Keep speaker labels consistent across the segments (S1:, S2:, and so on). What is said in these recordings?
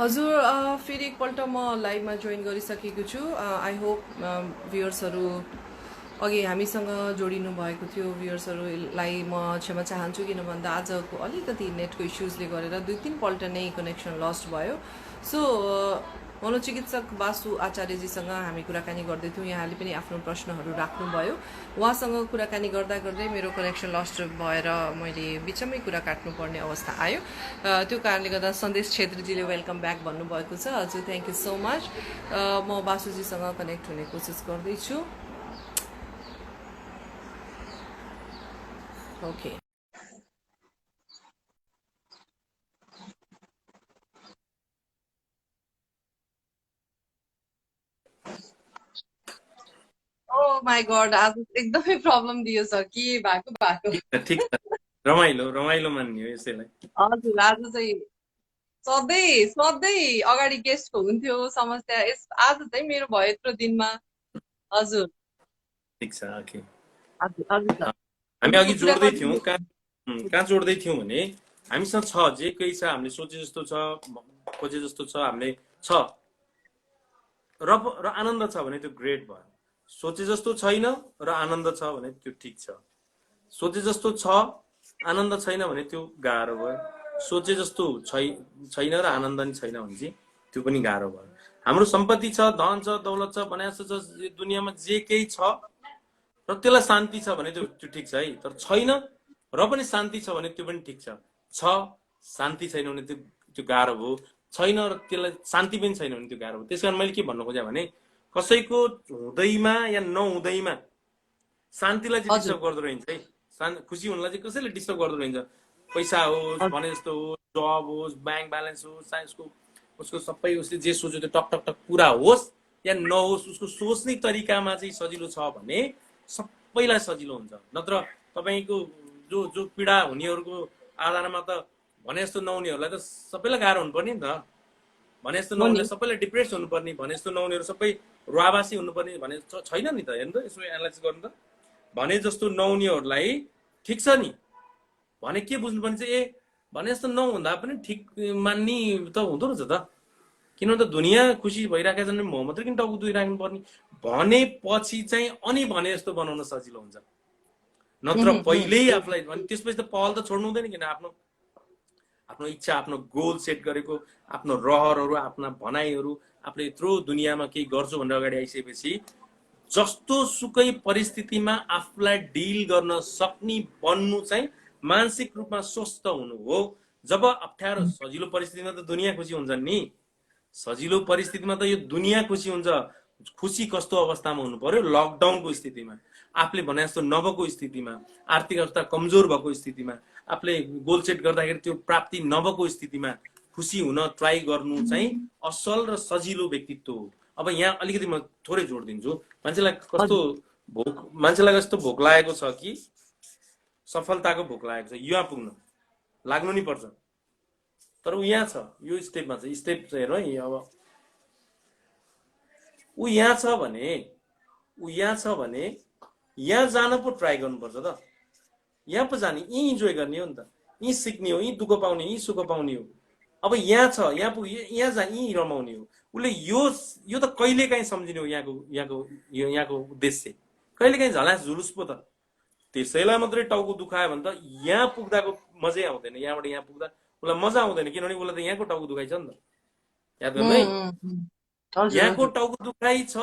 S1: हजुर फेरि एकपल्ट म लाइभमा जोइन गरिसकेको छु। आई होप भ्युअर्सहरू अघि हामीसँग जोडिनु भएको थियो भ्युअर्सहरूलाई म क्षमा चाहन्छु, किन भन्दा आजको अलिकति नेटको इस्युजले गरेर 2-3 पल्ट नै कनेक्सन लस्ट भयो। सो मनोचिकित्सक वासु आचार्यजीसँग हामी कुराकानी गर्दैथ्यौँ। यहाँले पनि आफ्नो प्रश्नहरू राख्नुभयो। उहाँसँग कुराकानी गर्दा गर्दै मेरो कनेक्सन लस्ट भएर मैले बिचमै कुरा काट्नुपर्ने अवस्था आयो। त्यो कारणले गर्दा सन्देश छेत्रीजीले वेलकम ब्याक भन्नुभएको छ। हजुर थ्याङ्क यू सो मच। म वासुजीसँग कनेक्ट हुने कोसिस गर्दैछु। ओके ओ माई गड, आज एकदमै प्रब्लम दियो सर, के भएको भएको।
S2: ठिक छ, रमाइलो रमाइलो मान्ने हो यसैलाई।
S1: हजुर आज चाहिँ सधैँ सधैँ अगाडि गेस्टको हुन्थ्यो समस्या, आज चाहिँ मेरो भयो यत्रो दिनमा। हजुर
S2: ठिक छ, ओके।
S1: हजुर हजुर सर।
S2: हामी अघि
S1: कुरा
S2: जोड्दै थियौँ,
S1: कन्टिन्यू।
S2: कहाँ जोड्दै थियौँ भने हामीसँग छ, जे केही छ, हामीले सोचे जस्तो छ, खोजे जस्तो छ, हामीले छ र आनन्द छ भने त्यो ग्रेट भयो। सोचे जस्तो छैन र आनन्द छ भने त्यो ठिक छ। सोचे जस्तो छ आनन्द छैन भने त्यो गाह्रो भयो। सोचे जस्तो छैन र आनन्द नि छैन भने चाहिँ त्यो पनि गाह्रो भयो। हाम्रो सम्पत्ति छ, धन छ, दौलत छ, बनाएको छ, दुनियाँमा जे केही छ र त्यसलाई शान्ति छ भने त्यो ठिक छ है। तर छैन र पनि शान्ति छ भने त्यो पनि ठिक छ। शान्ति छैन भने त्यो गाह्रो भयो। छैन र त्यसलाई शान्ति पनि छैन भने त्यो गाह्रो भयो। त्यस कारण मैले के भन्नु खोजेँ भने कसैको हुँदैमा या नहुँदैमा शान्तिलाई चाहिँ डिस्टर्ब गर्दो रहेछ है। खुसी हुनलाई चाहिँ कसैले डिस्टर्ब गर्दो रहेछ। पैसा होस्, भने जस्तो होस्, जब होस्, ब्याङ्क ब्यालेन्स होस्, साइन्सको उसको सबै उसले जे सोच्यो त्यो टक टक टक पुरा होस् या नहोस्, उसको सोच्ने तरिकामा चाहिँ सजिलो छ भने सबैलाई सजिलो हुन्छ। नत्र तपाईँको जो जो पीडा हुनेहरूको आधारमा त भने जस्तो नहुनेहरूलाई त सबैलाई गाह्रो हुनुपर्ने नि त। भने जस्तो नहुने सबैलाई डिप्रेस हुनुपर्ने, भने जस्तो नहुनेहरू सबै रुवाबासी हुनुपर्ने भने छैन नि त। हेर्नु त, यसो एनालाइसिस गर्नु त। भने जस्तो नहुनेहरूलाई ठिक छ नि भने के बुझ्नुपर्ने चाहिँ भने जस्तो नहुँदा पनि ठिक मान्ने त हुँदो रहेछ त। किनभने त दुनियाँ खुसी भइराखेको छ भने म मात्रै किन टाउको दुइराख्नु पर्ने भनेपछि चाहिँ अनि भने जस्तो बनाउन सजिलो हुन्छ। नत्र पहिल्यै आफूलाई भने त्यसपछि त पहल त छोड्नु हुँदैन। किन आफ्नो आफ्नो इच्छा, आफ्नो गोल सेट गरेको, आफ्नो रहरहरू, आफ्ना भनाइहरू, आफूले यत्रो दुनियाँमा केही गर्छु भनेर अगाडि आइसकेपछि जस्तो सुकै परिस्थितिमा आफूलाई डिल गर्न सक्ने बन्नु चाहिँ मानसिक रूपमा स्वस्थ हुनु हो। जब अप्ठ्यारो सजिलो परिस्थितिमा त दुनियाँ खुसी हुन्छ नि। सजिलो परिस्थितिमा त यो दुनियाँ खुसी हुन्छ। खुसी कस्तो अवस्थामा हुनु पर्यो? लकडाउनको स्थितिमा, आफूले भने जस्तो नभएको स्थितिमा, आर्थिक अवस्था कमजोर भएको स्थितिमा, आफूले गोल सेट गर्दाखेरि त्यो प्राप्ति नभएको स्थितिमा खुसी हुन ट्राई गर्नु चाहिँ असल र सजिलो व्यक्तित्व हो। अब यहाँ अलिकति म थोरै जोड दिन्छु। मान्छेलाई कस्तो मान्छेलाई कस्तो भोक लागेको छ कि सफलताको भोक लागेको छ, यहाँ पुग्न लाग्नु नि पर्छ। तर ऊ यहाँ छ, यो स्टेपमा छ। स्टेप चाहिँ हेर्नु है। अब ऊ यहाँ छ भने यहाँ जान पो ट्राई गर्नुपर्छ त। यहाँ पो जाने, यहीँ इन्जोय गर्ने हो नि त। यहीँ सिक्ने हो, यहीँ दुःख पाउने, यहीँ सुख पाउने हो। अब यहाँ छ, यहाँ पुग, यहाँ जा, यहीँ रमाउने हो। उसले यो त कहिले काहीँ सम्झिने हो। यहाँको उद्देश्य कहिले काहीँ झलास झुलुस पो त। त्यसैलाई मात्रै टाउको दुखायो भने त यहाँ पुग्दाको मजै आउँदैन। यहाँबाट यहाँ पुग्दा उसलाई मजा आउँदैन, किनभने उसलाई त यहाँको टाउको दुखाइ छ नि त। याद गर्नु है, यहाँको टाउको दुखाइ छ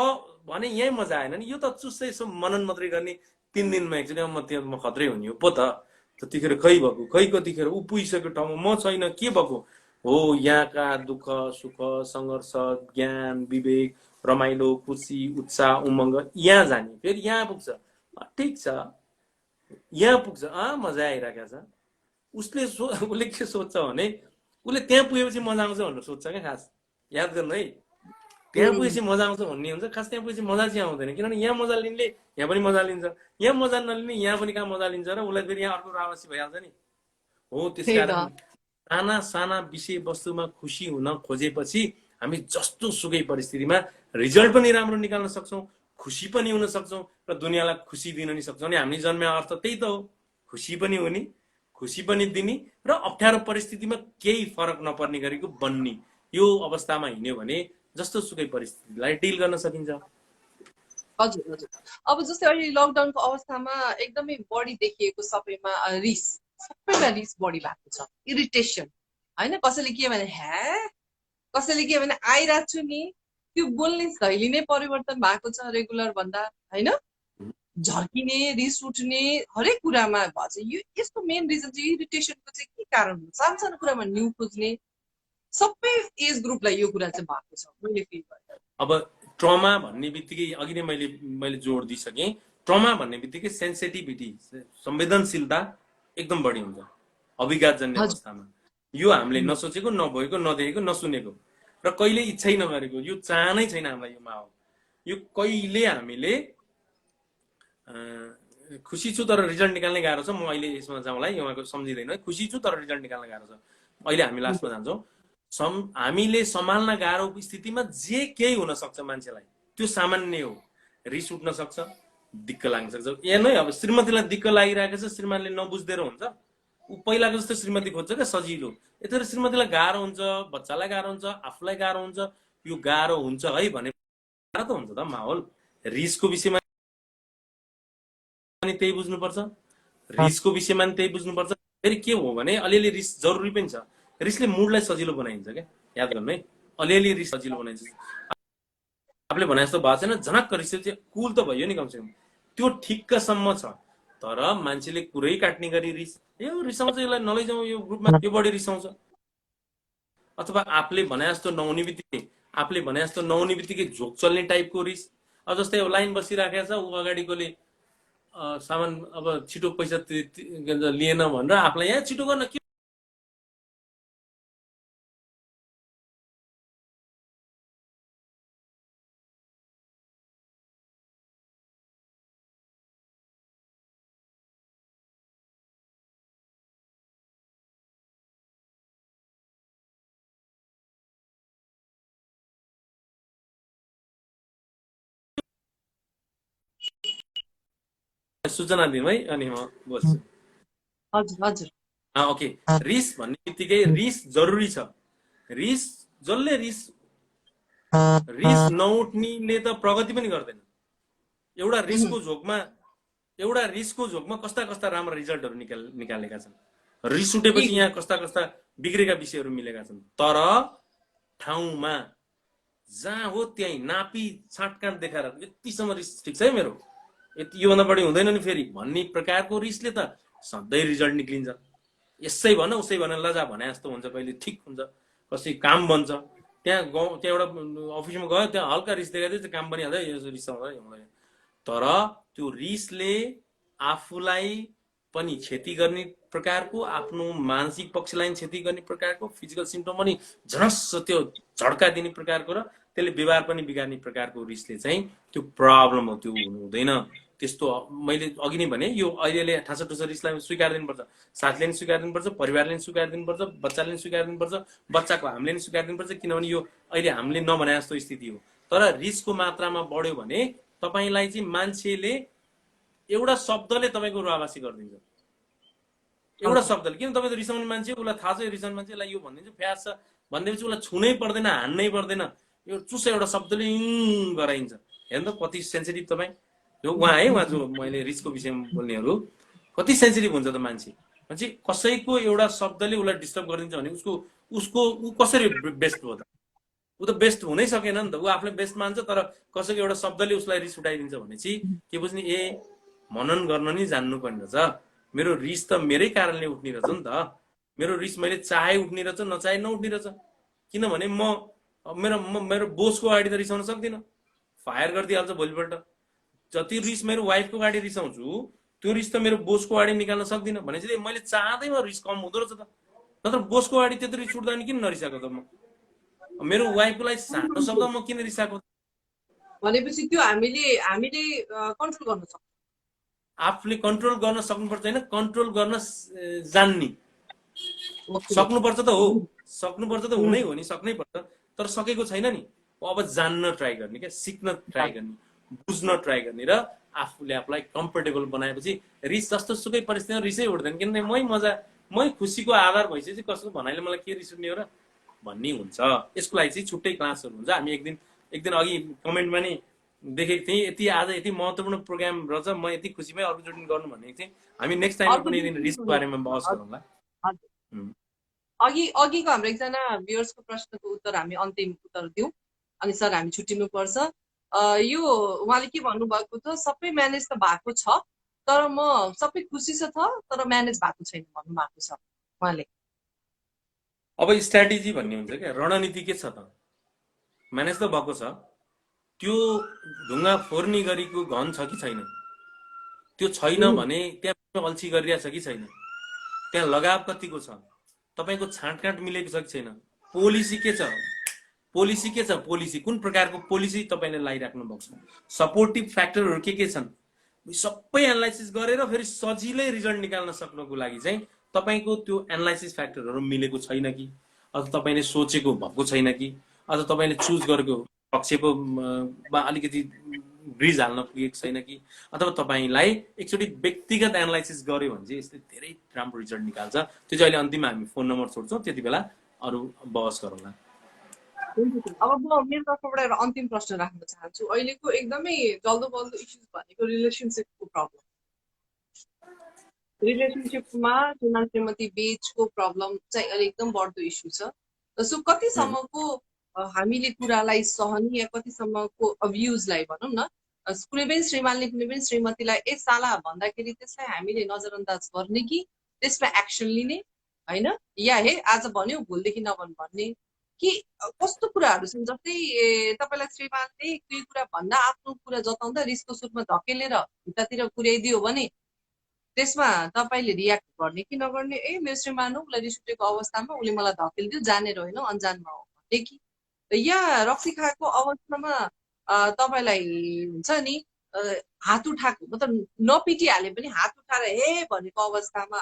S2: भने यहीँ मजा आएन नि। यो त चुस्सै यसो मनन मात्रै गर्ने, 3 दिनमा एकचोटि म खत्रै हुने हो पो त। त्यतिखेर खै भएको, खै कतिखेर ऊ पुगिसक्यो ठाउँमा म छैन, के भएको हो? यहाँका दुःख सुख सङ्घर्ष ज्ञान विवेक रमाइलो खुसी उत्साह उमङ्ग यहाँ जाने, फेरि यहाँ पुग्छ, ठिक छ, यहाँ पुग्छ, मजा आइरहेको छ। उसले के सोच्छ भने उसले त्यहाँ पुगेपछि मजा आउँछ भनेर सोच्छ क्या खास। याद गर्नु है, त्यहाँ पुगेपछि मजा आउँछ भन्ने हुन्छ। खास त्यहाँ पुगेपछि मजा चाहिँ आउँदैन, किनभने यहाँ मजा लिनेले यहाँ पनि मजा लिन्छ, यहाँ मजा नलिने यहाँ पनि कहाँ मजा लिन्छ र उसलाई फेरि यहाँ अर्को आवासी भइहाल्छ नि। हो, त्यसकारण साना साना विषय वस्तुमा खुसी हुन खोजेपछि हामी जस्तो सुकै परिस्थितिमा रिजल्ट पनि राम्रो निकाल्न सक्छौँ, खुसी पनि हुन सक्छौँ र दुनियाँलाई खुसी दिन नि सक्छौँ। अनि हामी जन्मे अर्थ त्यही त हो, खुसी पनि हुने, खुसी पनि दिने र अप्ठ्यारो परिस्थितिमा केही फरक नपर्ने गरेको बन्ने। यो अवस्थामा हिँड्यो भने जस्तो सुकै परिस्थितिलाई डिल गर्न सकिन्छ।
S1: हजुर हजुर। अब जस्तै अहिले लकडाउनको अवस्थामा एकदमै बढी देखिएको सबैमा रिस बढी भएको छ, इरिटेसन होइन। कसैले के भने कसैले के भने आइरहेको छु नि, त्यो बोल्ने शैली नै परिवर्तन भएको छ रेगुलर भन्दा होइन। झर्किने, रिस उठ्ने हरेक कुरामा भन्छ। यो यसको मेन रिजन चाहिँ इरिटेसनको चाहिँ के कारण हो? सानो सानो कुरामा न्यू खोज्ने, सबै एज ग्रुपलाई यो कुरा चाहिँ भएको छ मैले फिल गरेँ।
S2: अब ट्रमा भन्ने बित्तिकै अघि नै मैले जोड दिइसकेँ, ट्रमा भन्ने बित्तिकै सेन्सिटिभिटी, संवेदनशीलता एकदम बढी हुन्छ अभिघातजन्य अवस्थामा। यो हामीले नसोचेको, नभएको, नदेखेको, नसुनेको र कहिले इच्छै नगरेको, यो चाहनै छैन हामीलाई यो माहौल। यो कहिले हामीले खुसी छु तर रिजल्ट निकाल्ने गाह्रो छ। म अहिले यसमा जाउँला, उहाँको सम्झिँदैन। खुसी छु तर रिजल्ट निकाल्न गाह्रो छ। अहिले हामी लास्टमा जान्छौँ। हामीले सम्हाल्न गाह्रो स्थितिमा जे केही हुन सक्छ मान्छेलाई, त्यो सामान्य हो। रिस उठ्न सक्छ, दिक्क लाग्न सक्छ। नै अब श्रीमतीलाई दिक्क लागिरहेको छ, श्रीमानले नबुझ्दैन हुन्छ, ऊ पहिलाको जस्तो श्रीमती खोज्छ क्या सजिलो। यतिखेर श्रीमतीलाई गाह्रो हुन्छ, बच्चालाई गाह्रो हुन्छ, आफूलाई गाह्रो हुन्छ। यो गाह्रो हुन्छ है भने गाह्रो त हुन्छ त माहौल। रिसको विषयमा त्यही बुझ्नुपर्छ, रिसको विषयमा त्यही बुझ्नुपर्छ। फेरि के हो भने अलिअलि रिस जरुरी पनि छ। रिसले मुडलाई सजिलो बनाइन्छ क्या, याद गर्नु है। अलिअलि रिस सजिलो बनाइन्छ। आफूले भने जस्तो भएको छैन, झनक्क रिस चाहिँ कुल त भयो नि कमसेकम, त्यो ठिक्कसम्म छ। तर मान्छेले कुरै काट्ने गरी रिस, यो रिसाउँछ, यसलाई नलैजाउँ यो ग्रुपमा, यो बढी रिसाउँछ। अथवा आफूले भने जस्तो नहुने बित्तिकै झोक चल्ने टाइपको रिस। अब जस्तै अब लाइन बसिराखेको छ, ऊ अगाडिकोले सामान अब छिटो पैसा लिएन भनेर आफूलाई यहाँ छिटो गर्न के सूचना दिउँ है, अनि म बोल्छु।
S1: हजुर हजुर।
S2: ओके, रिस भन्ने बित्तिकै रिस जरुरी छ। रिस जसले रिस नउठ्नेले त प्रगति पनि गर्दैन। एउटा रिसको झोकमा कस्ता कस्ता राम्रा रिजल्टहरू निकालेका छन्। रिस उठेपछि यहाँ कस्ता कस्ता बिग्रेका विषयहरू मिलेका छन्। तर ठाउँमा जहाँ हो त्यहीँ नापी छाँटकाँट देखाएर यतिसम्म रिस ठिक छ है मेरो, योभन्दा बढी हुँदैन नि फेरि भन्ने प्रकारको रिसले त सधैँ रिजल्ट निक्लिन्छ। यसै भन उसै भन लजा भने जस्तो हुन्छ। कहिले ठिक हुन्छ, कसै काम बन्छ। त्यहाँ एउटा अफिसमा गयो, त्यहाँ हल्का रिस देखाइदियो, त्यो काम बनिहाल्छ। यो रिसाउँदा हुँदैन। तर त्यो रिसले आफूलाई पनि क्षति गर्ने प्रकारको, आफ्नो मानसिक पक्षलाई क्षति गर्ने प्रकारको, फिजिकल सिम्पटम पनि झनस्स त्यो झड्का दिने प्रकारको र त्यसले व्यवहार पनि बिगार्ने प्रकारको रिसले चाहिँ त्यो प्रब्लम हो। त्यो हुनु हुँदैन। त्यस्तो मैले अघि नै भने, यो अहिले ठासा ठुसा रिसलाई स्वीकार दिनुपर्छ। साथीले पनि स्वीकार दिनुपर्छ, परिवारले पनि स्वीकार दिनुपर्छ, बच्चाले पनि स्वीकार दिनुपर्छ, बच्चाको हामीले पनि स्वीकार दिनुपर्छ। किनभने यो अहिले हामीले नभने जस्तो स्थिति हो। तर रिसको मात्रामा बढ्यो भने तपाईलाई चाहिँ मान्छेले एउटा शब्दले तपाईँको रुवावासी गरिदिन्छ। एउटा शब्दले। किन तपाईँ त रिसाउने मान्छे, उसलाई थाहा छ रिसाउने मान्छेलाई यो भनिदिन्छ फ्यास छ भनिदिएपछि उसलाई छुनै पर्दैन, हान्नै पर्दैन। यो चुस एउटा शब्दले गराइन्छ। हेर्नु त कति सेन्सिटिभ तपाईँ। यो उहाँ जो मैले रिसको विषयमा बोल्नेहरू कति सेन्सिटिभ हुन्छ त मान्छे। कसैको एउटा शब्दले उसलाई डिस्टर्ब गरिदिन्छ भने ऊ कसरी बेस्ट हो त? ऊ त बेस्ट हुनै सकेन नि त। ऊ आफूले बेस्ट मान्छ, तर कसैको एउटा शब्दले उसलाई रिस उठाइदिन्छ भने चाहिँ के बुझ्ने, मनन गर्न नि जान्नु पर्ने रहेछ। मेरो रिस त मेरै कारणले उठ्ने रहेछ नि त। मेरो रिस मैले चाहे उठ्ने रहेछ, नचाहे नउठ्ने रहेछ। किनभने मेरो बोसको अगाडि त रिसाउन सक्दिनँ, फायर गरिदिइहाल्छ भोलिपल्ट। जति रिस मेरो वाइफको अगाडि रिसाउँछु, त्यो रिस त मेरो बोसको अगाडि निकाल्न सक्दिनँ भने चाहिँ मैले चाहँदैमा रिस कम हुँदो रहेछ त। नत्र बोसको अगाडि त्यति रिस उठ्दा नि किन नरिसाएको त म? मेरो वाइफलाई सानो शब्द म किन रिसाएको?
S1: भनेपछि त्यो हामीले कन्ट्रोल गर्न सक्छौँ।
S2: आफूले कन्ट्रोल गर्न सक्नुपर्छ, होइन कन्ट्रोल गर्न जान्ने सक्नुपर्छ त हो। सक्नुपर्छ त हुनै हो नि, सक्नै पर्छ। तर सकेको छैन नि। अब जान्न ट्राई गर्ने क्या, सिक्न ट्राई गर्ने, बुझ्न ट्राई गर्ने र आफूले आफूलाई कम्फर्टेबल बनाएपछि रिस जस्तो सुकै परिस्थितिमा रिसै उठ्दैन। किनभने मै खुसीको आधार भइसकेपछि कसको भनाइले मलाई के रिस उठ्ने हो र? भन्ने हुन्छ। यसको लागि चाहिँ छुट्टै क्लासहरू हुन्छ। हामी एक दिन अघि कमेन्टमा नि देखेको थिएँ, यति आज यति महत्त्वपूर्ण प्रोग्राम रहेछ, म यति खुसी भएँ अर्कोचोटि गर्नु भनेको थिएँ। हामी नेक्स्ट टाइममा
S1: अर्को
S2: कुनै
S1: दिन
S2: दिन
S1: के
S2: रिस्कको
S1: हुने?
S2: बारेमा बहस
S1: हजुर,
S2: गरौँला।
S1: हजुर। अघिको हाम्रो एकजना भ्युअर्सको प्रश्नको उत्तर हामी अन्तिम उत्तर दिउँ, अनि सर हामी छुट्टिनु पर्छ। यो उहाँले के भन्नुभएको थियो, सबै म्यानेज त भएको छ तर म सबै खुसी छ तर म्यानेज भएको छैन भन्नुभएको छ उहाँले।
S2: अब स्ट्राटेजी भन्ने हुन्छ क्या, रणनीति के छ त? म्यानेज त भएको छ, त्यो ढुङ्गा फोर्ने गरीको घन छ कि छैन? त्यो छैन भने त्यहाँ अल्छी गरिरहेछ कि छैन? त्यहाँ लगाव कतिको छ? तपाईँको छाँटकाँट मिलेको छ कि छैन? पोलिसी के छ? पोलिसी कुन प्रकारको पोलिसी तपाईँले लगाइराख्नु भएको छ? सपोर्टिभ फ्याक्टरहरू के छन्? सबै एनालाइसिस गरेर फेरि सजिलै रिजल्ट निकाल्न सक्नको लागि चाहिँ तपाईँको त्यो एनालाइसिस फ्याक्टरहरू मिलेको छैन कि, अथवा तपाईँले सोचेको भएको छैन कि, अथवा तपाईँले चुज गरेको प्रक्षेपमा अलिकति ब्रिज हाल्न पुगेको छैन कि, अथवा तपाईँलाई एकचोटि व्यक्तिगत एनालाइसिस गर्यो भने चाहिँ यसले धेरै राम्रो रिजल्ट निकाल्छ। त्यो चाहिँ अहिले अन्तिममा हामी फोन नम्बर छोड्छौँ, त्यति बेला अरू बहस गरौँला।
S1: अब म मेरो तर्फबाट एउटा अन्तिम प्रश्न राख्न चाहन्छु। अहिलेको एकदमै जल्दो इस्युज भनेको रिलेसनसिपको प्रब्लम, रिलेसनसिपमा श्रीमान श्रीमती बीचको प्रब्लम चाहिँ अहिले एकदम बढ्दो इस्यु छ। सो कतिसम्मको हामीले कुरालाई सहने या कतिसम्मको अब्युजलाई भनौँ न, कुनै पनि श्रीमानले कुनै पनि श्रीमतीलाई ए साला भन्दाखेरि त्यसलाई हामीले नजरअन्दाज गर्ने कि त्यसमा एक्सन लिने होइन, या हे आज भन्यो भोलिदेखि नभन् भन्ने कि कस्तो कुराहरू छन्? जस्तै तपाईँलाई श्रीमानले केही कुरा भन्दा आफ्नो कुरा जताउँदा रिसको सुरमा धकेलेर भित्तातिर पुर्याइदियो भने त्यसमा तपाईँले रियाक्ट गर्ने कि नगर्ने? ए मेरो श्रीमान हो, उसलाई रिस उठेको अवस्थामा उसले मलाई धकेलिदियो, जानेर होइन अनजानमा हो भन्ने कि, या रक्सी खाएको अवस्थामा तपाईँलाई हुन्छ नि हात उठाएको, मतलब नपिटिहाले पनि हात उठाएर हे भनेको अवस्थामा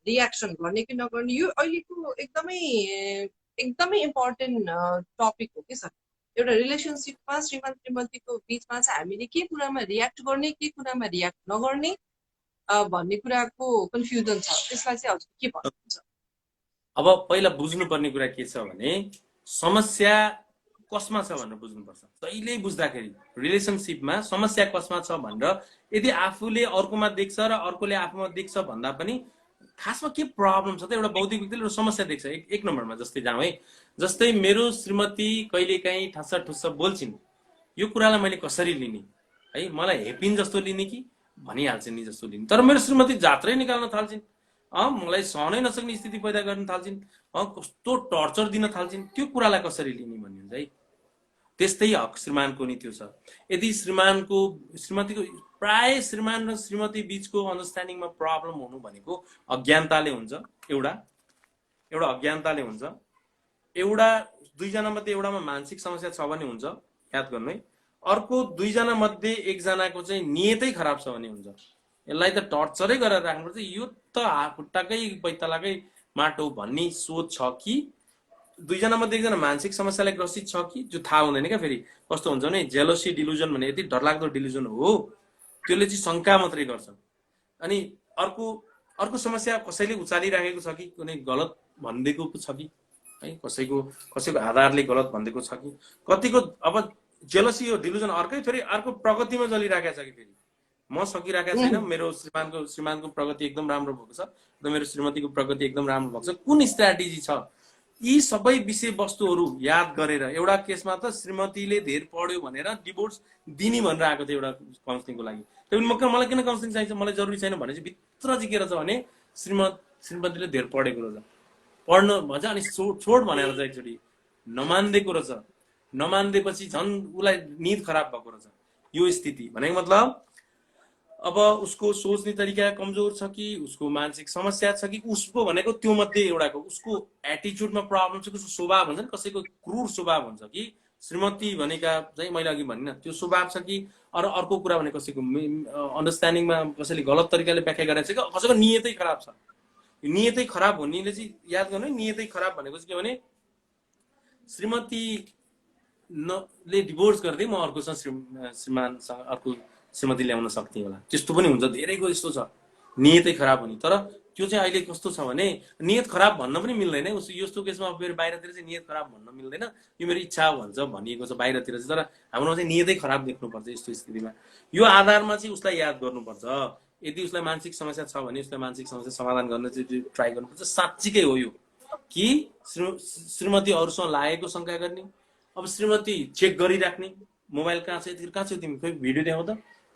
S1: रियाक्सन गर्ने कि नगर्ने? यो अहिलेको एकदमै इम्पोर्टेन्ट टपिक हो कि सर। एउटा रिलेसनसिपमा श्रीमान श्रीमतीको बिचमा चाहिँ हामीले के कुरामा रियाक्ट गर्ने, के कुरामा रियाक्ट नगर्ने भन्ने कुराको कन्फ्युजन छ। त्यसलाई चाहिँ हजुर के भन्नुहुन्छ?
S2: अब पहिला बुझ्नुपर्ने कुरा के छ भने समस्या कसमा छ भनेर बुझ्नुपर्छ। जहिले बुझ्दाखेरि रिलेसनसिपमा समस्या कसमा छ भनेर यदि आफूले अर्कोमा देख्छ र अर्कोले आफूमा देख्छ भन्दा पनि खासमा के प्रब्लम छ त, एउटा बौद्धिक व्यक्तिले एउटा समस्या देख्छ एक नम्बरमा। जस्तै जाउँ है, जस्तै मेरो श्रीमती कहिलेकाहीँ ठस्सा ठुस्सा बोल्छिन्, यो कुरालाई मैले कसरी लिने है, मलाई हेपिन जस्तो लिने कि भनिहाल्छन् नि जस्तो लिने, तर मेरो श्रीमती जात्रै निकाल्न थाल्छिन्, मलाई सहनै नसक्ने स्थिति पैदा गर्न थाल्छिन्, कस्तो टर्चर दिन थाल्छिन्, त्यो कुरालाई कसरी लिने भन्ने हुन्छ है। त्यस्तै हक श्रीमानको नि त्यो छ। यदि श्रीमतीको प्राय श्रीमान र श्रीमती बीचको अन्डरस्ट्यान्डिङमा प्रब्लम हुनु भनेको अज्ञानताले हुन्छ। एउटा अज्ञानताले हुन्छ, एउटा दुईजना मध्ये एउटामा मानसिक समस्या छ भने हुन्छ, याद गर्नु है। अर्को दुईजना मध्ये एकजनाको चाहिँ नियतै खराब छ भने हुन्छ। यसलाई त टर्चरै गरेर राख्नुपर्छ, यो त खुट्टाकै पैतालाकै माटो भन्ने सोच छ कि दुईजना मध्ये एकजना मानसिक समस्याले ग्रसित छ कि, जो थाहा हुँदैन क्या। फेरि कस्तो हुन्छ भने जेलोसी डिल्युजन भन्ने यति डरलाग्दो डिल्युजन हो, त्यसले चाहिँ शङ्का मात्रै गर्छ। अनि अर्को समस्या कसैले उचालिराखेको छ कि, कुनै गलत भनिदिएको छ कि है, कसैको आधारले गलत भनिदिएको छ कि, कतिको अब जेलोसी हो डिल्युजन अर्कै, फेरि अर्को प्रगतिमा चलिराखेको छ कि, फेरि म सकिरहेको छैन, मेरो श्रीमानको प्रगति एकदम राम्रो भएको छ र मेरो श्रीमतीको प्रगति एकदम राम्रो भएको छ, कुन स्ट्राटेजी छ? यी सबै विषयवस्तुहरू याद गरेर एउटा केसमा त श्रीमतीले धेर पढ्यो भनेर डिभोर्स दिने भनेर आएको थियो एउटा काउन्सिलिङको लागि। त्यो मलाई किन काउन्सिलिङ चाहिन्छ, मलाई जरुरी छैन भने चाहिँ भित्र चाहिँ के रहेछ भने श्रीमतीले धेर पढेको रहेछ, पढ्न भन्छ अनि छोड भनेर चाहिँ एकचोटि नमानिदिएको रहेछ। नमानिदिएपछि झन् उसलाई निद खराब भएको रहेछ। यो स्थिति भनेको मतलब अब उसको सोच्ने तरिका कमजोर छ कि, उसको मानसिक समस्या छ कि, उसको भनेको त्यो मध्ये एउटाको उसको एटिच्युडमा प्रब्लम छ कि, उसको स्वभाव हुन्छ नि, कसैको क्रूर स्वभाव हुन्छ कि, श्रीमती भनेका चाहिँ मैले अघि भनिनँ त्यो स्वभाव छ कि, अर्को कुरा भने कसैको अन्डरस्ट्यान्डिङमा कसैले गलत तरिकाले व्याख्या गरेको छ कि, कसैको नियतै खराब छ। यो नियतै खराब हुनेले चाहिँ याद गर्नु, नियतै खराब भनेको चाहिँ के भने श्रीमतीले डिभोर्स गर्दै म अर्कोसँग श्रीमानसँग अर्को श्रीमती ल्याउन सक्थे होला, त्यस्तो पनि हुन्छ। धेरैको यस्तो छ नियतै खराब हुने, तर त्यो चाहिँ अहिले कस्तो छ भने नियत खराब भन्न पनि मिल्दैन। यस्तो केसमा फेरि बाहिरतिर चाहिँ नियत खराब भन्न मिल्दैन, यो मेरो इच्छा भन्छ भनिएको छ बाहिरतिर चाहिँ। तर हाम्रोमा चाहिँ नियतै खराब देख्नुपर्छ यस्तो स्थितिमा। यो आधारमा चाहिँ उसलाई याद गर्नुपर्छ। यदि उसलाई मानसिक समस्या छ भने उसलाई मानसिक समस्या समाधान गर्न चाहिँ ट्राई गर्नुपर्छ। साँच्चीकै हो यो कि श्रीमती अरूसँग लागेको शङ्का गर्ने, अब श्रीमती चेक गरिराख्ने मोबाइल कहाँ छ, यतिखेर कहाँ छ तिमी, खोइ भिडियो देखाउ त,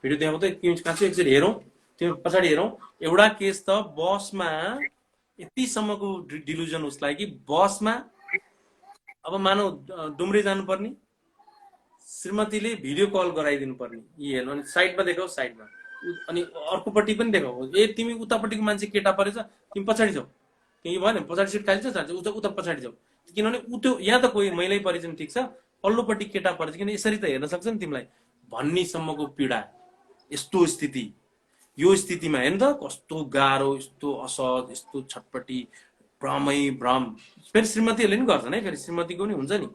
S2: भिडियो देखाउ त, कहाँ छ एकचोटि हेरौँ, त्यो पछाडि हेरौँ। एउटा केस त बसमा यतिसम्मको डिल्युजन उसलाई कि बसमा अब मानौ डुम्रे जानुपर्ने, श्रीमतीले भिडियो कल गराइदिनु पर्ने, यी हेर्नु, अनि साइडमा देखाऊ, साइडमा, अनि अर्कोपट्टि पनि देखाऊ, ए तिमी उतापट्टिको मान्छे केटा परेछ, तिमी पछाडि जाऊ, केही भएन पछाडि सिट खाली छ, उता पछाडि जाऊ, किनभने ऊ त्यो यहाँ त कोही महिलै परेछ नि ठिक छ, पल्लोपट्टि केटा परेछ किन यसरी त हेर्न सक्छ नि तिमीलाई भन्नेसम्मको पीडा। यस्तो स्थिति, यो स्थितिमा हेर्नु त कस्तो गाह्रो, यस्तो असहज, यस्तो छटपटी, भ्रमै भ्रम। फेरि श्रीमतीहरूले नि गर्छन् है, फेरि श्रीमतीको नि हुन्छ नि,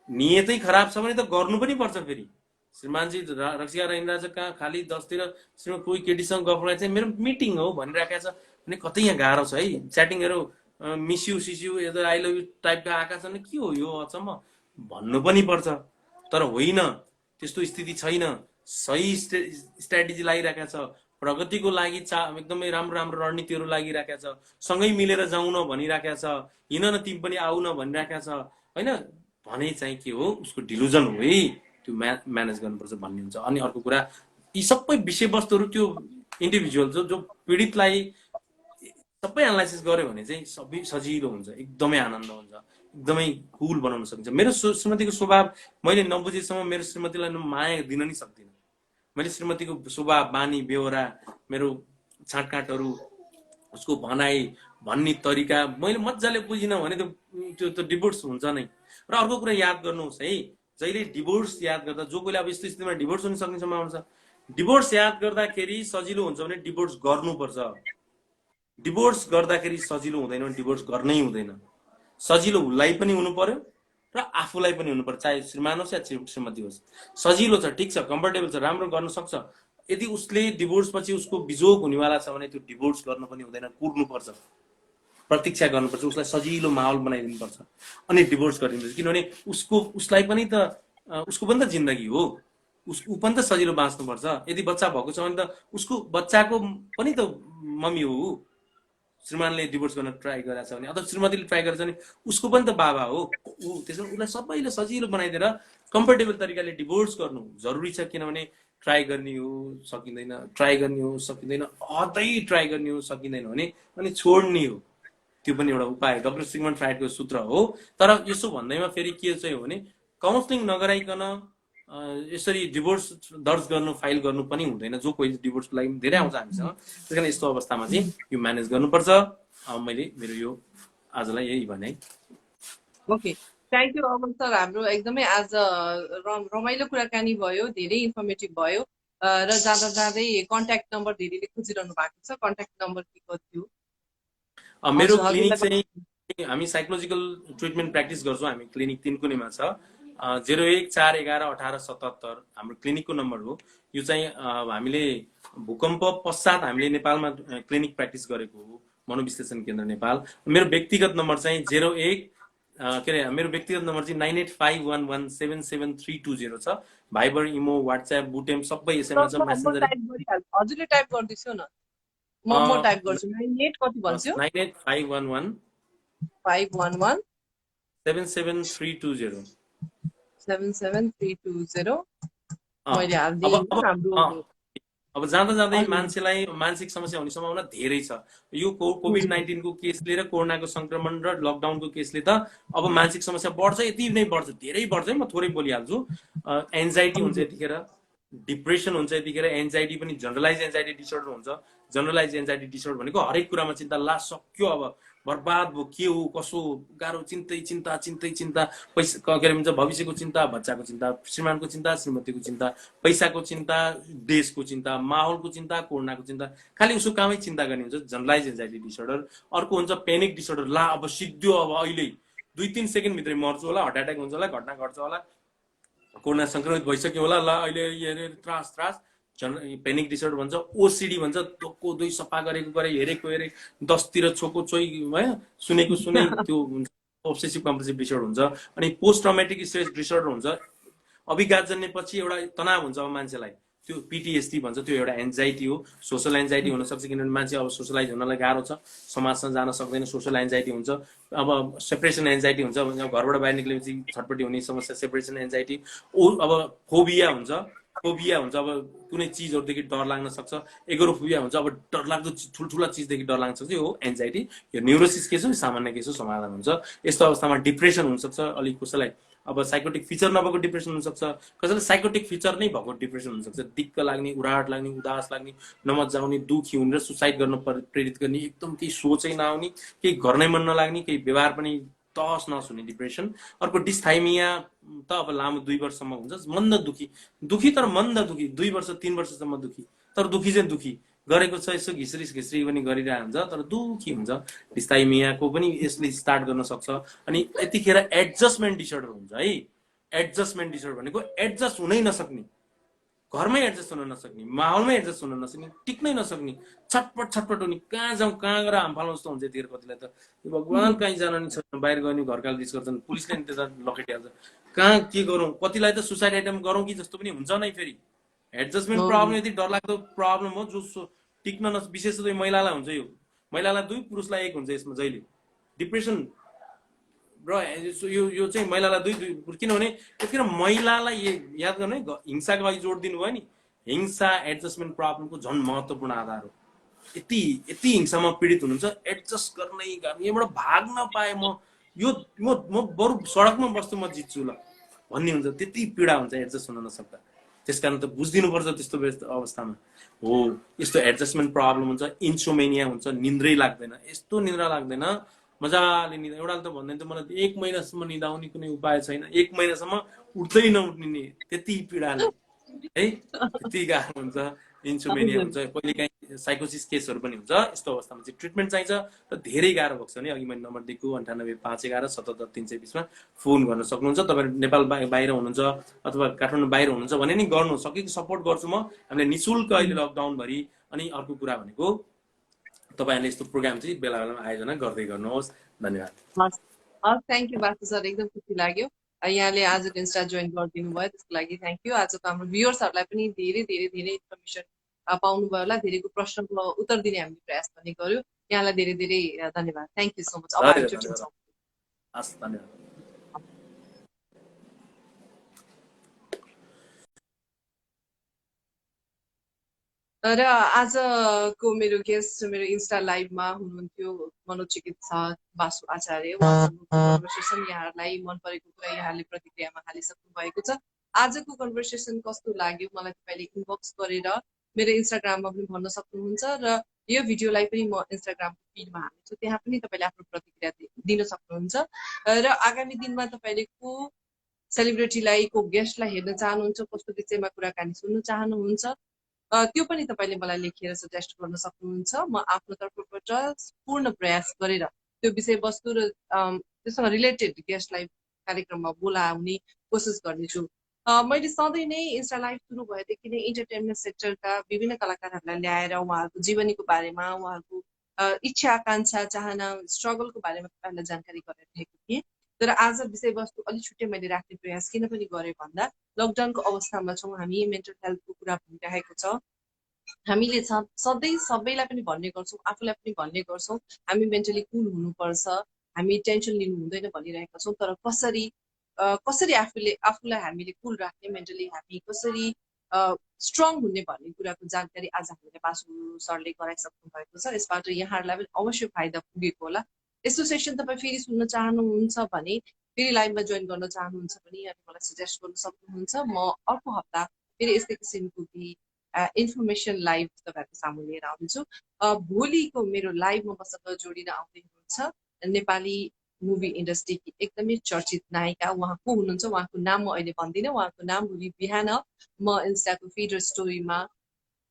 S2: नियतै खराब छ भने त गर्नु पनि पर्छ। फेरि श्रीमानजी रक्सिया रहिरहेछ कहाँ खाली 10तिर कोही केटीसँग गफ गरेर चाहिँ मेरो मिटिङ हो भनिराखेको छ भने कतै यहाँ गाह्रो छ है। च्याटिङहरू मिस्यु सिस्यु यता आई लभ यु टाइपका आएका छन्, के हो यो अचम्म भन्नु पनि पर्छ। तर होइन, त्यस्तो स्थिति छैन। सही स्ट्राटेजी लागिरहेको छ, प्रगतिको लागि एकदमै राम्रो राम्रो रणनीतिहरू लागिरहेको छ, सँगै मिलेर जाउँ न भनिरहेको छ, हिँड न तिमी पनि आऊ न भनिरहेको छ होइन। भने चाहिँ के हो, उसको डिलुजन हो है, त्यो म्यानेज गर्नुपर्छ भन्ने हुन्छ। अनि अर्को कुरा, यी सबै विषयवस्तुहरू त्यो इन्डिभिजुअल जो पीडितलाई सबै एनालाइसिस गर्यो भने चाहिँ सबै सजिलो हुन्छ, एकदमै आनन्द हुन्छ, एकदमै कुल बनाउन सकिन्छ। मेरो श्रीमतीको स्वभाव मैले नबुझेसम्म मेरो श्रीमतीलाई माया दिन नि सक्दिनँ। मैले श्रीमतीको स्वभाव, बानी, बेहोरा, मेरो छाँटकाँटहरू, उसको भनाइ भन्ने तरिका मैले मजाले बुझिनँ भने त्यो डिभोर्स हुन्छ नै। र अर्को कुरा याद गर्नुहोस् है, जहिले डिभोर्स याद गर्दा, जो कोहीले अब यस्तो स्थितिमा डिभोर्स हुन सक्ने सम्भावना छ, डिभोर्स याद गर्दाखेरि सजिलो हुन्छ भने डिभोर्स गर्नुपर्छ। डिभोर्स गर्दाखेरि सजिलो हुँदैन भने डिभोर्स गर्नै हुँदैन। सजिलो उसलाई पनि हुनु पर्यो र आफूलाई पनि हुनु पर्यो, चाहे श्रीमान होस् या श्रीमती होस्। सजिलो छ, ठिक छ, कम्फर्टेबल छ, राम्रो गर्न सक्छ। यदि उसले डिभोर्स पछि उसको बिजोग हुनेवाला छ भने त्यो डिभोर्स गर्न पनि हुँदैन, कुर्नुपर्छ, प्रतीक्षा गर्नुपर्छ, उसलाई सजिलो माहौल बनाइदिनुपर्छ अनि डिभोर्स गरिदिनुपर्छ। किनभने उसलाई पनि त उसको पनि त जिन्दगी हो, ऊ पनि त सजिलो बाँच्नुपर्छ। यदि बच्चा भएको छ भने त उसको बच्चाको पनि त मम्मी हो, श्रीमानले डिभोर्स गर्न ट्राई गरेको छ भने, अथवा श्रीमतीले ट्राई गरेछ भने उसको पनि त बाबा हो ऊ। त्यसमा उसलाई सबैले सजिलो बनाइदिएर कम्फर्टेबल तरिकाले डिभोर्स गर्नु जरुरी छ। किनभने ट्राई गर्ने हो सकिँदैन, ट्राई गर्ने हो सकिँदैन, अझै ट्राई गर्ने हो सकिँदैन भने अनि छोड्ने हो, त्यो पनि एउटा उपाय, डक्टर सिगमन्ड फ्राइडको सूत्र हो। तर यसो भन्दैमा फेरि के चाहिँ हो भने, काउन्सिलिङ नगराइकन यसरी डिभोर्स दर्ज गर्नु, फाइल गर्नु पनि हुँदैन। जो कोही डिभोर्सको लागि धेरै आउँछ हामीसँग, त्यस कारण यस्तो अवस्थामा चाहिँ यो म्यानेज गर्नुपर्छ। मैले मेरो यो आजलाई यही भने।
S1: Okay, thank you Aman sir. हाम्रो एकदमै आज रमाइलो कुराकानी भयो, धेरै इन्फर्मेटिभ भयो। र जाँदा जाँदै कन्ट्याक्ट नम्बर धेरैले खोजिरहनु भएको छ, कन्ट्याक्ट नम्बर के थियो?
S2: मेरो क्लिनिक चाहिँ हामी साइकोलोजिकल ट्रिटमेन्ट प्र्याक्टिस गर्छौँ। हामी क्लिनिक 3 कुनेमा छ, 0141111877 हाम्रो क्लिनिकको नम्बर हो। यो चाहिँ हामीले भूकम्प पश्चात हामीले नेपालमा क्लिनिक प्र्याक्टिस गरेको हो, मनोविश्लेषण केन्द्र नेपाल। मेरो व्यक्तिगत नम्बर चाहिँ मेरो व्यक्तिगत नम्बर चाहिँ 9851177320 छ। भाइबर, इमो, व्हाट्सएप, बुटेम सबै यसैमा छ। मेसेन्जर
S1: हजुरले टाइप गर्दिछु न, म टाइप गर्छु। 98 कति भन्छु?
S2: 98511511 77320
S1: 77320 मैले हाल्दिएँ हाम्रो।
S2: अब जाँदा जाँदै मान्छेलाई मानसिक समस्या हुने सम्भावना धेरै छ। यो कोभिड-19 को केसले र कोरोनाको संक्रमण र लकडाउनको केसले त अब मानसिक समस्या बढ्छ, यति नै बढ्छ, धेरै बढ्छ। म थोरै बोलिहाल्छु। एन्जाइटी हुन्छ यतिखेर, डिप्रेसन हुन्छ यतिखेर, एन्जाइटी पनि जनरलाइज एन्जाइटी डिसअर्डर हुन्छ। जनरलाइज एन्जाइटी डिसअर्डर भनेको हरेक कुरामा चिन्ता, ला सक्यो अब बर्बाद भयो, के हो कसो, गाह्रो, चिन्तै चिन्ता, पैसा के अरे भन्छ, भविष्यको चिन्ता, बच्चाको चिन्ता, श्रीमानको चिन्ता, श्रीमतीको चिन्ता, पैसाको चिन्ता, देशको चिन्ता, माहौलको चिन्ता, कोरोनाको चिन्ता, खालि उसको कामै चिन्ता गर्ने हुन्छ, जनरलाइज एन्जाइटी डिसअर्डर। अर्को हुन्छ पेनिक डिसअर्डर, ला अब सिद्धियो, अब अहिले 2-3 सेकेन्ड भित्रै मर्छु होला, हार्ट एट्याक हुन्छ होला, घटना घट्छ होला, कोरोना संक्रमित भइसक्यो होला, ल अहिले त्रास पेनिक डिसअर्डर भन्छ, ओसिडी भन्छ, दोको दुई सफा गरेको गरे, हेरेको हेरे, 10 तिर छोको छोइ भयो, सुनेको सुनै, त्यो अब्सेसिभ कम्पल्सिभ डिसअर्डर हुन्छ। अनि पोस्ट ट्रमेटिक स्ट्रेस डिसअर्डर हुन्छ, अभिघात जन्मेपछि एउटा तनाव हुन्छ अब मान्छेलाई, त्यो पिटिएसडी भन्छ, त्यो एउटा एन्जाइटी हो। सोसल एन्जाइटी हुनसक्छ किनभने मान्छे अब सोसलाइज हुनलाई गाह्रो छ, समाजसँग जान सक्दैन, सोसल एन्जाइटी हुन्छ। अब सेपरेसन एन्जाइटी हुन्छ, घरबाट बाहिर निक्लेपछि छटपट्टि हुने समस्या सेपरेसन एन्जाइटी। अब फोबिया हुन्छ, अब कुनै चिजहरूदेखि डर लाग्न सक्छ। एगोरोफोबिया हुन्छ, अब डरलाग्दो ठुल्ठुला चिजदेखि डर लाग्न सक्छ, हो एन्जाइटी। यो न्युरोसिस केस हो, सामान्य केस हो, समाधान हुन्छ। यस्तो अवस्थामा डिप्रेसन हुनसक्छ, अलिक कसैलाई अब साइकोटिक फिचर नभएको डिप्रेसन हुनसक्छ, कसैलाई साइकोटिक फिचर नै भएको डिप्रेसन हुनसक्छ। दिक्क लाग्ने, उराहट लाग्ने, उदास लाग्ने, नमज्जा आउने, दुखी हुने र सुसाइड गर्न प्रेरित गर्ने, एकदम केही सोचै नआउने, केही गर्नै मन नलाग्ने, केही व्यवहार पनि तहस नहस हुने डिप्रेसन। अर्को डिस्थाइमिया त अब लामो 2 वर्षसम्म हुन्छ, मन्द दुखी तर मन्द दुखी, 2 वर्ष 3 वर्षसम्म दुखी, तर दुखी चाहिँ दुखी, गरेको छ यसो घिस्री पनि गरिरहेको हुन्छ तर दुखी हुन्छ। डिस्थाइमियाको पनि यसले स्टार्ट गर्न सक्छ। अनि यतिखेर एडजस्टमेन्ट डिसअर्डर हुन्छ है। एडजस्टमेन्ट डिसअर्डर भनेको एडजस्ट हुनै नसक्ने, घरमै एडजस्ट हुन नसक्ने, माहौलमै एडजस्ट हुन नसक्ने, टिक्नै नसक्ने, छटपट हुने, कहाँ जाउँ कहाँ गएर हाम फाल्नु जस्तो हुन्छ। यतिखेर कतिलाई त भगवान् कहीँ जान नि छैन, बाहिर गयो नि घरकाल रिस गर्छन्, पुलिसले नि त्यता लखेटिहाल्छ, कहाँ के गरौँ, कतिलाई त सुसाइड आइटम गरौँ कि जस्तो पनि हुन्छ नै। फेरि एडजस्टमेन्ट प्रब्लम यति डरलाग्दो प्रब्लम हो जो टिक्न विशेष गरी महिलालाई हुन्छ। यो महिलालाई 2, पुरुषलाई 1 हुन्छ यसमा जहिले डिप्रेसन र यो चाहिँ महिलालाई 2 किनभने यतिखेर महिलालाई याद गर्नु है, हिंसाको लागि जोड दिनु भयो नि, हिंसा एडजस्टमेन्ट प्रब्लमको झन् महत्त्वपूर्ण आधार हो। यति हिंसामा पीडित हुनुहुन्छ, एडजस्ट गर्नै गाह्रो, यहाँबाट भाग्न पाए म बरु सडकमा बस्छु म जित्छु ल भन्ने हुन्छ, त्यति पीडा हुन्छ एडजस्ट हुन नसक्दा। त्यसकारण त बुझिदिनुपर्छ त्यस्तो अवस्थामा हो यस्तो एडजस्टमेन्ट प्रब्लम हुन्छ। इन्सोमेनिया हुन्छ, निन्द्रै लाग्दैन, यस्तो निद्रा लाग्दैन मजाले निदा। एउटाले त भन्दैन त मलाई 1 महिनासम्म निदा आउने कुनै उपाय छैन, 1 महिनासम्म उठ्दै नउठ्ने, त्यति पीडाले है, त्यति गाह्रो हुन्छ। इन्सोमेनिया हुन्छ, कहिलेकाहीँ साइकोसिस केसहरू पनि हुन्छ। यस्तो अवस्थामा चाहिँ ट्रिटमेन्ट चाहिन्छ र धेरै गाह्रो भएको छ भने अघि मैले नम्बर दिएको 9851177320 मा फोन गर्न सक्नुहुन्छ। तपाईँ नेपाल बाहिर हुनुहुन्छ अथवा काठमाडौँ बाहिर हुनुहुन्छ भने नि गर्नु सकेको सपोर्ट गर्छु म। हामीले निःशुल्क अहिले लकडाउनभरि। अनि अर्को कुरा भनेको तपाईँहरूले यस्तो प्रोग्राम चाहिँ बेला बेलामा आयोजना गर्दै गर्नुहोस्। धन्यवाद।
S1: थ्याङ्क यू बासु सर, एकदम खुसी लाग्यो यहाँले आजको इन्स्टा जोइन गरिदिनु भयो, त्यसको लागि थ्याङ्क यू। आजको हाम्रो भ्युअर्सहरूलाई पनि धेरै धेरै धेरै इन्फर्मेसन पाउनुभयो होला, धेरैको प्रश्नको उत्तर दिने हामीले प्रयास पनि गर्यो। यहाँलाई धेरै धेरै धन्यवाद, थ्याङ्क यू सो मच। अब हामी छुट्टिन्छौँ।
S2: हस्, धन्यवाद।
S1: र आजको मेरो गेस्ट मेरो इन्स्टा लाइभमा हुनुहुन्थ्यो मनोचिकित्सक बासु आचार्य। कन्भर्सेसन यहाँहरूलाई मन परेको कुरा यहाँले प्रतिक्रियामा हालिसक्नु भएको छ। आजको कन्भर्सेसन कस्तो लाग्यो मलाई तपाईँले इनबक्स गरेर मेरो इन्स्टाग्राममा पनि भन्न सक्नुहुन्छ र यो भिडियोलाई पनि म इन्स्टाग्रामको फिडमा हाल्छु, त्यहाँ पनि तपाईँले आफ्नो प्रतिक्रिया दिन सक्नुहुन्छ। र आगामी दिनमा तपाईँले को सेलिब्रिटीलाई को गेस्टलाई हेर्न चाहनुहुन्छ, कस्तो विषयमा कुराकानी सुन्न चाहनुहुन्छ, त्यो पनि तपाईँले मलाई लेखेर सजेस्ट गर्न सक्नुहुन्छ। म आफ्नो तर्फबाट पूर्ण प्रयास गरेर त्यो विषयवस्तु र त्योसँग रिलेटेड गेस्टलाई कार्यक्रममा बोलाउने कोसिस गर्नेछु। मैले सधैँ नै इन्स्टा लाइभ सुरु भएदेखि नै इन्टरटेनमेन्ट सेक्टरका विभिन्न कलाकारहरूलाई ल्याएर उहाँहरूको जीवनीको बारेमा, उहाँहरूको इच्छा आकाङ्क्षा चाहना स्ट्रगलको बारेमा तपाईँहरूलाई जानकारी गराइरहेको थिएँ। तर आज विषयवस्तु अलिक छुट्टै मैले राख्ने प्रयास किन पनि गरेँ भन्दा लकडाउनको अवस्थामा छौँ हामी, मेन्टल हेल्थको कुरा भनिरहेको छ। हामीले सधैँ सबैलाई पनि भन्ने गर्छौँ, आफूलाई पनि भन्ने गर्छौँ हामी मेन्टली कुल हुनुपर्छ, हामी टेन्सन लिनु हुँदैन भनिरहेका छौँ। तर कसरी आफूलाई हामीले कुल राख्ने, मेन्टली हामी कसरी स्ट्रङ हुने भन्ने कुराको जानकारी आज हामीले बासु सरले गराइसक्नु भएको छ। यसबाट यहाँहरूलाई पनि अवश्य फाइदा पुगेको होला। यस्तो सेसन तपाईँ फेरि सुन्न चाहनुहुन्छ भने, फेरि लाइभमा जोइन गर्न चाहनुहुन्छ भने अनि मलाई सजेस्ट गर्न सक्नुहुन्छ। म अर्को हप्ता फेरि यस्तै किसिमको इन्फर्मेसन लाइभ तपाईँहरूको सामु लिएर आउँछु। भोलिको मेरो लाइभमा मसँग जोडिन आउँदै हुनुहुन्छ नेपाली मुभी इन्डस्ट्रीकी एकदमै चर्चित नायिका। उहाँ को हुनुहुन्छ उहाँको नाम म अहिले भन्दिनँ, उहाँको नाम भोलि बिहान म इन्स्टाको फिड र स्टोरीमा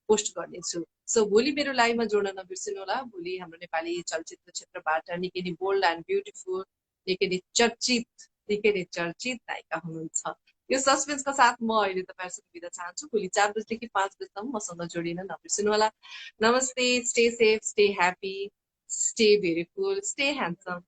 S1: पोस्ट गर्नेछु। सो भोलि मेरो लाइभमा जोड्न नबिर्सिनु होला। भोलि हाम्रो नेपाली चलचित्र क्षेत्रबाट निकै नै बोल्ड एन्ड ब्युटिफुल, निकै नै चर्चित नायिका हुनुहुन्छ यो सस्पेन्सको साथ म अहिले तपाईँहरूसँग बिदा चाहन्छु। भोलि 4 बजेदेखि 5 बजेसम्म मसँग जोडिन नबिर्सिनु होला। नमस्ते, stay safe, stay happy, stay beautiful, stay handsome.